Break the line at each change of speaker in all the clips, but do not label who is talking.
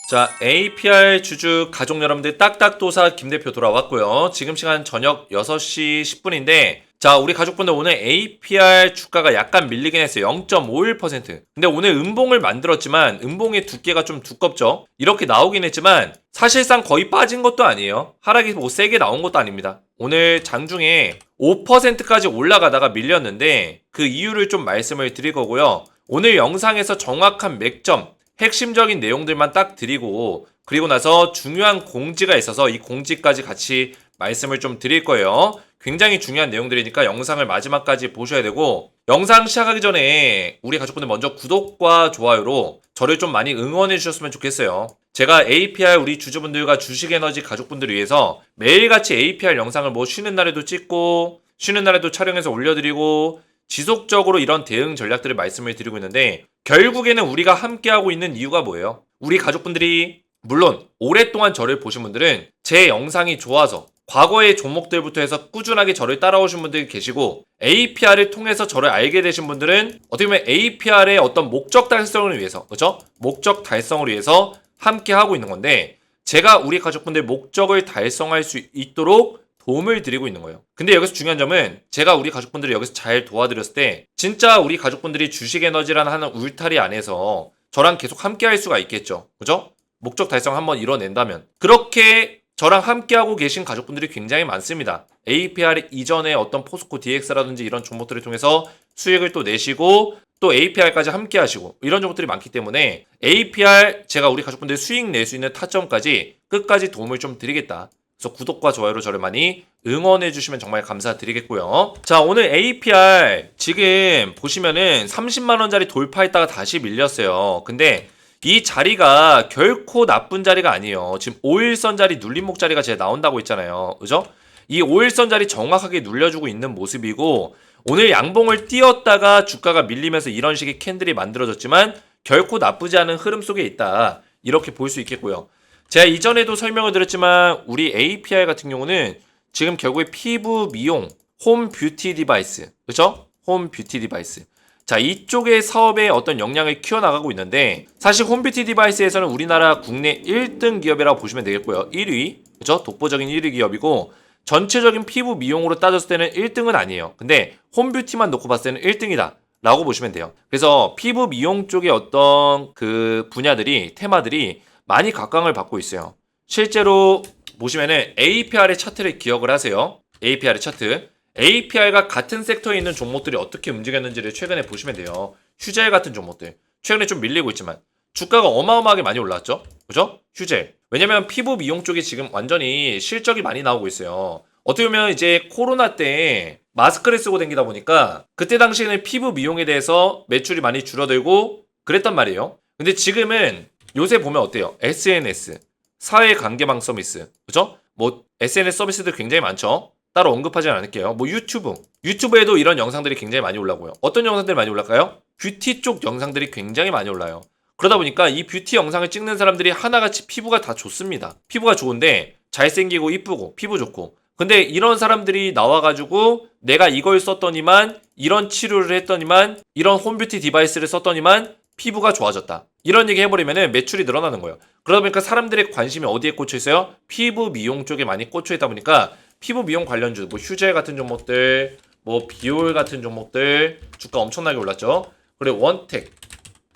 자, APR 주주 가족 여러분들 딱딱도사 김대표 돌아왔고요. 지금 시간 저녁 6시 10분인데 자, 우리 가족분들 오늘 APR 주가가 약간 밀리긴 했어요. 0.51%. 근데 오늘 음봉을 만들었지만 음봉의 두께가 좀 두껍죠. 이렇게 나오긴 했지만 사실상 거의 빠진 것도 아니에요. 하락이 뭐 세게 나온 것도 아닙니다. 오늘 장중에 5%까지 올라가다가 밀렸는데 그 이유를 좀 말씀을 드릴 거고요. 오늘 영상에서 정확한 맥점 핵심적인 내용들만 딱 드리고 그리고 나서 중요한 공지가 있어서 이 공지까지 같이 말씀을 좀 드릴 거예요. 굉장히 중요한 내용들이니까 영상을 마지막까지 보셔야 되고 영상 시작하기 전에 우리 가족분들 먼저 구독과 좋아요로 저를 좀 많이 응원해 주셨으면 좋겠어요. 제가 APR 우리 주주분들과 주식에너지 가족분들을 위해서 매일같이 APR 영상을 뭐 쉬는 날에도 찍고 쉬는 날에도 촬영해서 올려드리고 지속적으로 이런 대응 전략들을 말씀을 드리고 있는데 결국에는 우리가 함께하고 있는 이유가 뭐예요? 우리 가족분들이 물론 오랫동안 저를 보신 분들은 제 영상이 좋아서 과거의 종목들부터 해서 꾸준하게 저를 따라오신 분들이 계시고 APR을 통해서 저를 알게 되신 분들은 어떻게 보면 APR의 어떤 목적 달성을 위해서 그렇죠? 목적 달성을 위해서 함께 하고 있는 건데 제가 우리 가족분들 목적을 달성할 수 있도록 도움을 드리고 있는 거예요. 근데 여기서 중요한 점은 제가 우리 가족분들을 여기서 잘 도와드렸을 때 진짜 우리 가족분들이 주식에너지라는 하는 울타리 안에서 저랑 계속 함께 할 수가 있겠죠. 그죠? 목적 달성 한번 이뤄낸다면 그렇게 저랑 함께하고 계신 가족분들이 굉장히 많습니다. APR 이전에 어떤 포스코 DX라든지 이런 종목들을 통해서 수익을 또 내시고 또 APR까지 함께 하시고 이런 종목들이 많기 때문에 APR 제가 우리 가족분들 수익 낼 수 있는 타점까지 끝까지 도움을 좀 드리겠다. 그래서 구독과 좋아요로 저를 많이 응원해 주시면 정말 감사드리겠고요. 자, 오늘 APR 지금 보시면은 30만원짜리 돌파했다가 다시 밀렸어요. 근데 이 자리가 결코 나쁜 자리가 아니에요. 지금 5일선 자리 눌림목 자리가 제가 나온다고 했잖아요. 그죠? 이 5일선 자리 정확하게 눌려주고 있는 모습이고 오늘 양봉을 띄었다가 주가가 밀리면서 이런 식의 캔들이 만들어졌지만 결코 나쁘지 않은 흐름 속에 있다. 이렇게 볼 수 있겠고요. 제가 이전에도 설명을 드렸지만 우리 APR 같은 경우는 지금 결국에 피부 미용, 홈 뷰티 디바이스, 그렇죠? 홈 뷰티 디바이스. 자, 이쪽의 사업에 어떤 역량을 키워나가고 있는데 사실 홈 뷰티 디바이스에서는 우리나라 국내 1등 기업이라고 보시면 되겠고요. 1위, 그렇죠? 독보적인 1위 기업이고 전체적인 피부 미용으로 따졌을 때는 1등은 아니에요. 근데 홈 뷰티만 놓고 봤을 때는 1등이다. 라고 보시면 돼요. 그래서 피부 미용 쪽의 어떤 그 분야들이, 테마들이 많이 각광을 받고 있어요. 실제로 보시면은 APR의 차트를 기억을 하세요. APR의 차트. APR과 같은 섹터에 있는 종목들이 어떻게 움직였는지를 최근에 보시면 돼요. 휴젤 같은 종목들. 최근에 좀 밀리고 있지만 주가가 어마어마하게 많이 올랐죠. 그죠? 휴젤. 왜냐면 피부 미용 쪽이 지금 완전히 실적이 많이 나오고 있어요. 어떻게 보면 이제 코로나 때 마스크를 쓰고 다니다 보니까 그때 당시에는 피부 미용에 대해서 매출이 많이 줄어들고 그랬단 말이에요. 근데 지금은 요새 보면 어때요? SNS, 사회관계망 서비스, 그죠? 뭐 SNS 서비스들 굉장히 많죠? 따로 언급하지 않을게요. 뭐 유튜브에도 이런 영상들이 굉장히 많이 올라오고요. 어떤 영상들이 많이 올라가요? 뷰티 쪽 영상들이 굉장히 많이 올라요. 그러다 보니까 이 뷰티 영상을 찍는 사람들이 하나같이 피부가 다 좋습니다. 피부가 좋은데 잘생기고 이쁘고 피부 좋고 근데 이런 사람들이 나와가지고 내가 이걸 썼더니만 이런 치료를 했더니만 이런 홈뷰티 디바이스를 썼더니만 피부가 좋아졌다. 이런 얘기 해버리면 매출이 늘어나는 거예요. 그러다 보니까 사람들의 관심이 어디에 꽂혀 있어요? 피부 미용 쪽에 많이 꽂혀 있다 보니까 피부 미용 관련주, 뭐 휴젤 같은 종목들, 뭐 비올 같은 종목들 주가 엄청나게 올랐죠. 그리고 원텍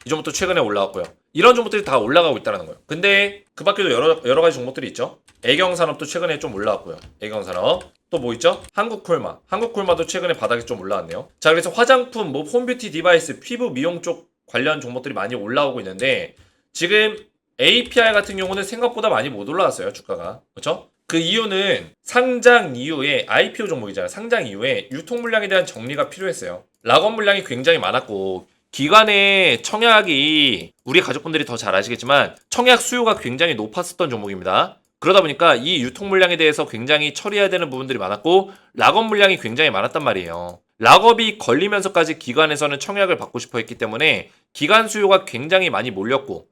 이 종목도 최근에 올라왔고요. 이런 종목들이 다 올라가고 있다는 거예요. 근데 그 밖에도 여러 가지 종목들이 있죠. 애경산업도 최근에 좀 올라왔고요. 애경산업. 또 뭐 있죠? 한국콜마. 한국콜마도 최근에 바닥에 좀 올라왔네요. 자, 그래서 화장품, 뭐 홈뷰티 디바이스, 피부 미용 쪽 관련 종목들이 많이 올라오고 있는데 지금 APR 같은 경우는 생각보다 많이 못 올라왔어요. 주가가. 그렇죠? 그 이유는 상장 이후에 IPO 종목이잖아요. 상장 이후에 유통 물량에 대한 정리가 필요했어요. 락업 물량이 굉장히 많았고 기관의 청약이 우리 가족분들이 더 잘 아시겠지만 청약 수요가 굉장히 높았었던 종목입니다. 그러다 보니까 이 유통 물량에 대해서 굉장히 처리해야 되는 부분들이 많았고 락업 물량이 굉장히 많았단 말이에요. 락업이 걸리면서까지 기관에서는 청약을 받고 싶어 했기 때문에 기관 수요가 굉장히 많이 몰렸고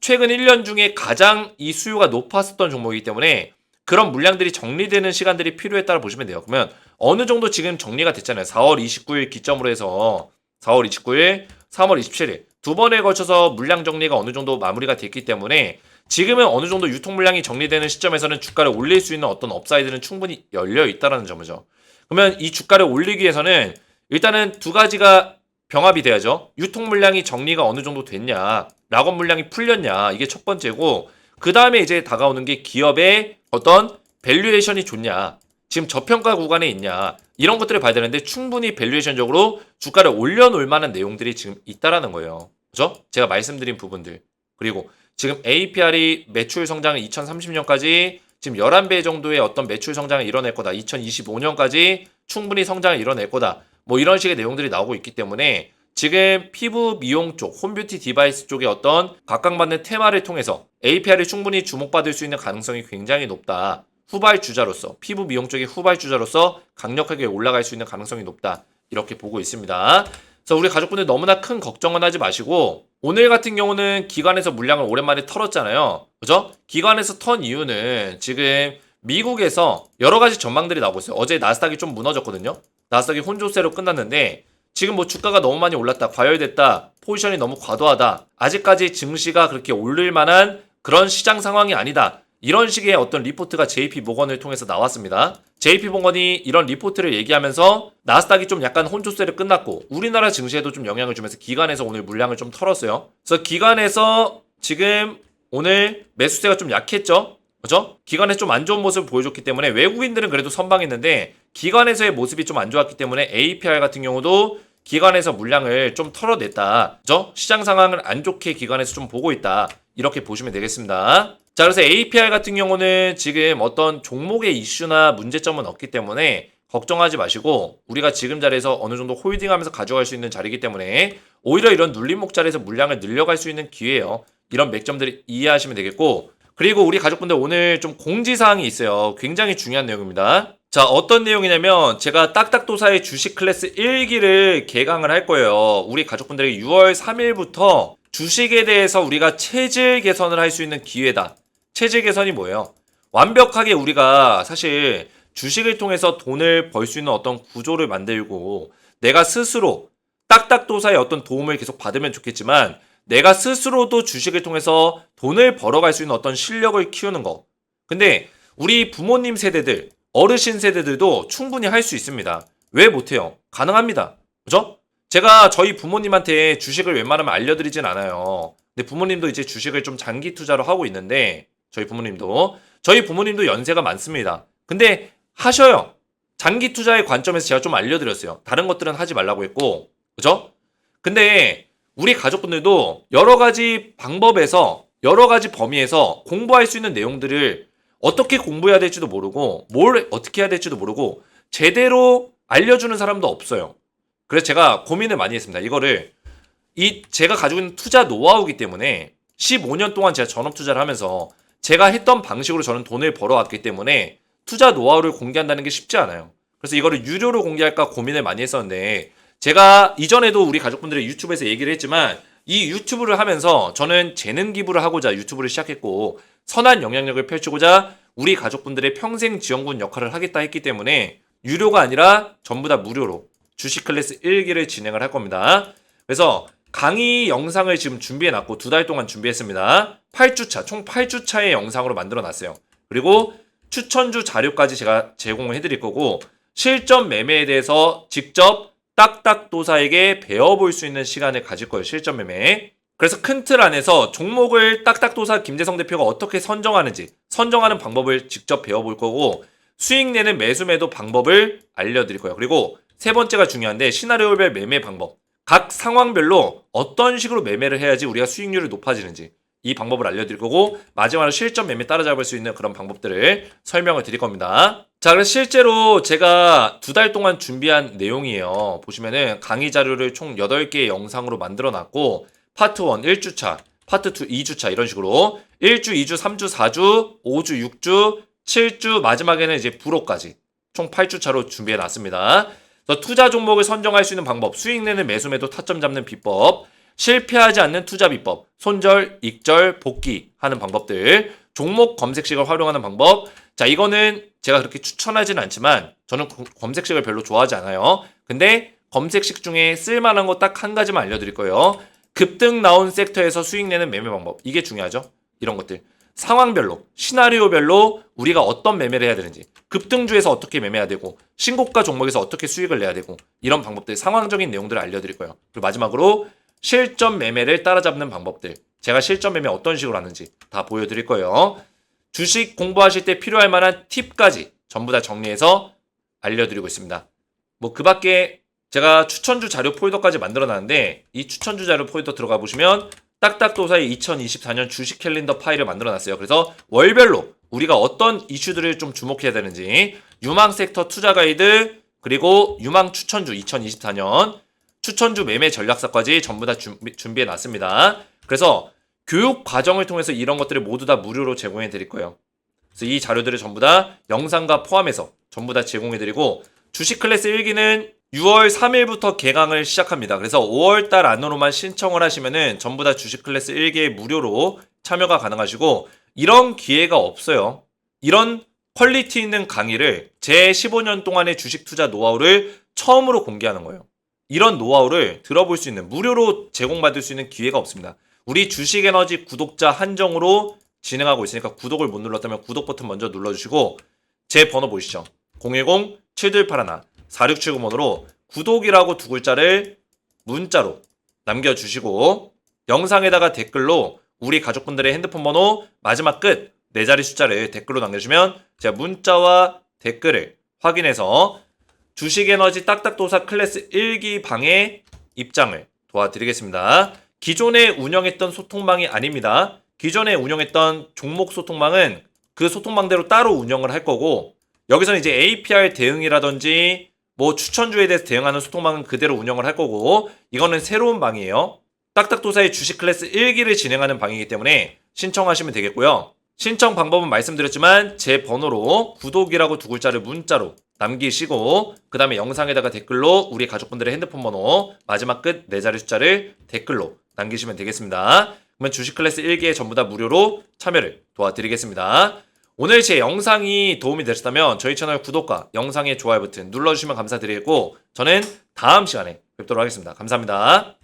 최근 1년 중에 가장 이 수요가 높았었던 종목이기 때문에 그런 물량들이 정리되는 시간들이 필요했다고 보시면 돼요. 그러면 어느 정도 지금 정리가 됐잖아요. 4월 29일 기점으로 해서 4월 29일, 3월 27일 두 번에 걸쳐서 물량 정리가 어느 정도 마무리가 됐기 때문에 지금은 어느 정도 유통 물량이 정리되는 시점에서는 주가를 올릴 수 있는 어떤 업사이드는 충분히 열려 있다는 점이죠. 그러면 이 주가를 올리기 위해서는 일단은 두 가지가 병합이 돼야죠. 유통 물량이 정리가 어느 정도 됐냐, 락업 물량이 풀렸냐, 이게 첫 번째고, 그 다음에 이제 다가오는 게 기업의 어떤 밸류에이션이 좋냐, 지금 저평가 구간에 있냐, 이런 것들을 봐야 되는데 충분히 밸류에이션적으로 주가를 올려놓을 만한 내용들이 지금 있다라는 거예요. 그죠? 제가 말씀드린 부분들. 그리고 지금 APR이 매출 성장을 2030년까지 지금 11배 정도의 어떤 매출 성장을 이뤄낼 거다. 2025년까지 충분히 성장을 이뤄낼 거다. 뭐 이런 식의 내용들이 나오고 있기 때문에 지금 피부 미용 쪽, 홈뷰티 디바이스 쪽의 어떤 각광받는 테마를 통해서 APR이 충분히 주목받을 수 있는 가능성이 굉장히 높다. 후발주자로서, 피부 미용 쪽의 후발주자로서 강력하게 올라갈 수 있는 가능성이 높다. 이렇게 보고 있습니다. 그래서 우리 가족분들 너무나 큰 걱정은 하지 마시고, 오늘 같은 경우는 기관에서 물량을 오랜만에 털었잖아요. 그죠? 기관에서 턴 이유는 지금 미국에서 여러 가지 전망들이 나오고 있어요. 어제 나스닥이 좀 무너졌거든요. 나스닥이 혼조세로 끝났는데 지금 뭐 주가가 너무 많이 올랐다, 과열됐다, 포지션이 너무 과도하다, 아직까지 증시가 그렇게 오를 만한 그런 시장 상황이 아니다. 이런 식의 어떤 리포트가 JP모건을 통해서 나왔습니다. JP모건이 이런 리포트를 얘기하면서 나스닥이 좀 약간 혼조세를 끝났고 우리나라 증시에도 좀 영향을 주면서 기관에서 오늘 물량을 좀 털었어요. 그래서 기관에서 지금 오늘 매수세가 좀 약했죠. 그죠? 기관에서 좀 안 좋은 모습을 보여줬기 때문에 외국인들은 그래도 선방했는데 기관에서의 모습이 좀 안 좋았기 때문에 APR 같은 경우도 기관에서 물량을 좀 털어냈다. 그죠? 시장 상황을 안 좋게 기관에서 좀 보고 있다. 이렇게 보시면 되겠습니다. 자, 그래서 APR 같은 경우는 지금 어떤 종목의 이슈나 문제점은 없기 때문에 걱정하지 마시고 우리가 지금 자리에서 어느 정도 홀딩하면서 가져갈 수 있는 자리이기 때문에 오히려 이런 눌림목 자리에서 물량을 늘려갈 수 있는 기회예요. 이런 맥점들을 이해하시면 되겠고, 그리고 우리 가족분들 오늘 좀 공지사항이 있어요. 굉장히 중요한 내용입니다. 자, 어떤 내용이냐면 제가 딱딱도사의 주식 클래스 1기를 개강을 할 거예요. 우리 가족분들에게 6월 3일부터 주식에 대해서 우리가 체질 개선을 할 수 있는 기회다. 체질 개선이 뭐예요? 완벽하게 우리가 사실 주식을 통해서 돈을 벌 수 있는 어떤 구조를 만들고 내가 스스로 딱딱도사의 어떤 도움을 계속 받으면 좋겠지만 내가 스스로도 주식을 통해서 돈을 벌어갈 수 있는 어떤 실력을 키우는 거. 근데 우리 부모님 세대들, 어르신 세대들도 충분히 할 수 있습니다. 왜 못해요? 가능합니다. 그죠? 제가 저희 부모님한테 주식을 웬만하면 알려드리진 않아요. 근데 부모님도 이제 주식을 좀 장기 투자로 하고 있는데 저희 부모님도 연세가 많습니다. 근데 하셔요. 장기 투자의 관점에서 제가 좀 알려드렸어요. 다른 것들은 하지 말라고 했고, 그죠? 근데 우리 가족분들도 여러 가지 방법에서 여러 가지 범위에서 공부할 수 있는 내용들을 어떻게 공부해야 될지도 모르고 뭘 어떻게 해야 될지도 모르고 제대로 알려주는 사람도 없어요. 그래서 제가 고민을 많이 했습니다. 이거를 제가 가지고 있는 투자 노하우이기 때문에 15년 동안 제가 전업 투자를 하면서 제가 했던 방식으로 저는 돈을 벌어왔기 때문에 투자 노하우를 공개한다는 게 쉽지 않아요. 그래서 이거를 유료로 공개할까 고민을 많이 했었는데 제가 이전에도 우리 가족분들의 유튜브에서 얘기를 했지만 이 유튜브를 하면서 저는 재능 기부를 하고자 유튜브를 시작했고 선한 영향력을 펼치고자 우리 가족분들의 평생 지원군 역할을 하겠다 했기 때문에 유료가 아니라 전부 다 무료로 주식 클래스 1기를 진행을 할 겁니다. 그래서 강의 영상을 지금 준비해놨고 2달 동안 준비했습니다. 8주차, 총 8주차의 영상으로 만들어놨어요. 그리고 추천주 자료까지 제가 제공을 해드릴 거고 실전 매매에 대해서 직접 딱딱도사에게 배워볼 수 있는 시간을 가질 거예요. 실전 매매. 그래서 큰 틀 안에서 종목을 딱딱도사 김재성 대표가 어떻게 선정하는지 선정하는 방법을 직접 배워볼 거고 수익 내는 매수 매도 방법을 알려드릴 거예요. 그리고 세 번째가 중요한데 시나리오별 매매 방법. 각 상황별로 어떤 식으로 매매를 해야지 우리가 수익률이 높아지는지 이 방법을 알려드릴 거고 마지막으로 실전 매매 따라잡을 수 있는 그런 방법들을 설명을 드릴 겁니다. 자, 그래서 실제로 제가 2달 동안 준비한 내용이에요. 보시면은 강의 자료를 총 8개의 영상으로 만들어 놨고 파트 1 1주차, 파트 2 2주차 이런 식으로 1주, 2주, 3주, 4주, 5주, 6주, 7주 마지막에는 이제 불호까지 총 8주차로 준비해 놨습니다. 투자 종목을 선정할 수 있는 방법, 수익 내는 매수 매도 타점 잡는 비법, 실패하지 않는 투자 비법, 손절, 익절, 복귀 하는 방법들, 종목 검색식을 활용하는 방법. 자, 이거는 제가 그렇게 추천하진 않지만 저는 검색식을 별로 좋아하지 않아요. 근데 검색식 중에 쓸만한 거 딱 한 가지만 알려드릴 거예요. 급등 나온 섹터에서 수익 내는 매매 방법. 이게 중요하죠. 이런 것들. 상황별로, 시나리오별로 우리가 어떤 매매를 해야 되는지, 급등주에서 어떻게 매매해야 되고, 신고가 종목에서 어떻게 수익을 내야 되고, 이런 방법들, 상황적인 내용들을 알려드릴 거예요. 그리고 마지막으로 실전 매매를 따라잡는 방법들. 제가 실전 매매 어떤 식으로 하는지 다 보여드릴 거예요. 주식 공부하실 때 필요할 만한 팁까지 전부 다 정리해서 알려드리고 있습니다. 뭐 그 밖에 제가 추천주 자료 폴더까지 만들어놨는데 이 추천주 자료 폴더 들어가 보시면 딱딱도사의 2024년 주식 캘린더 파일을 만들어놨어요. 그래서 월별로 우리가 어떤 이슈들을 좀 주목해야 되는지 유망 섹터 투자 가이드 그리고 유망 추천주 2024년 추천주 매매 전략서까지 전부 다 준비해놨습니다. 그래서 교육 과정을 통해서 이런 것들을 모두 다 무료로 제공해 드릴 거예요. 그래서 이 자료들을 전부 다 영상과 포함해서 전부 다 제공해 드리고 주식 클래스 1기는 6월 3일부터 개강을 시작합니다. 그래서 5월달 안으로만 신청을 하시면은 전부 다 주식 클래스 1기에 무료로 참여가 가능하시고 이런 기회가 없어요. 이런 퀄리티 있는 강의를 제 15년 동안의 주식 투자 노하우를 처음으로 공개하는 거예요. 이런 노하우를 들어볼 수 있는 무료로 제공받을 수 있는 기회가 없습니다. 우리 주식에너지 구독자 한정으로 진행하고 있으니까 구독을 못 눌렀다면 구독 버튼 먼저 눌러주시고 제 번호 보이시죠? 010-7281-4679번호로 구독이라고 두 글자를 문자로 남겨주시고 영상에다가 댓글로 우리 가족분들의 핸드폰 번호 마지막 끝 4자리 숫자를 댓글로 남겨주시면 제가 문자와 댓글을 확인해서 주식에너지 딱딱도사 클래스 1기 방의 입장을 도와드리겠습니다. 기존에 운영했던 소통방이 아닙니다. 기존에 운영했던 종목 소통방은 그 소통방대로 따로 운영을 할 거고 여기서는 이제 APR 대응이라든지 뭐 추천주에 대해서 대응하는 소통방은 그대로 운영을 할 거고 이거는 새로운 방이에요. 딱딱도사의 주식 클래스 1기를 진행하는 방이기 때문에 신청하시면 되겠고요. 신청 방법은 말씀드렸지만 제 번호로 구독이라고 두 글자를 문자로 남기시고 그 다음에 영상에다가 댓글로 우리 가족분들의 핸드폰 번호 마지막 끝 4자리 숫자를 댓글로 남기시면 되겠습니다. 그러면 주식 클래스 1기에 전부 다 무료로 참여를 도와드리겠습니다. 오늘 제 영상이 도움이 되셨다면 저희 채널 구독과 영상의 좋아요 버튼 눌러주시면 감사드리겠고 저는 다음 시간에 뵙도록 하겠습니다. 감사합니다.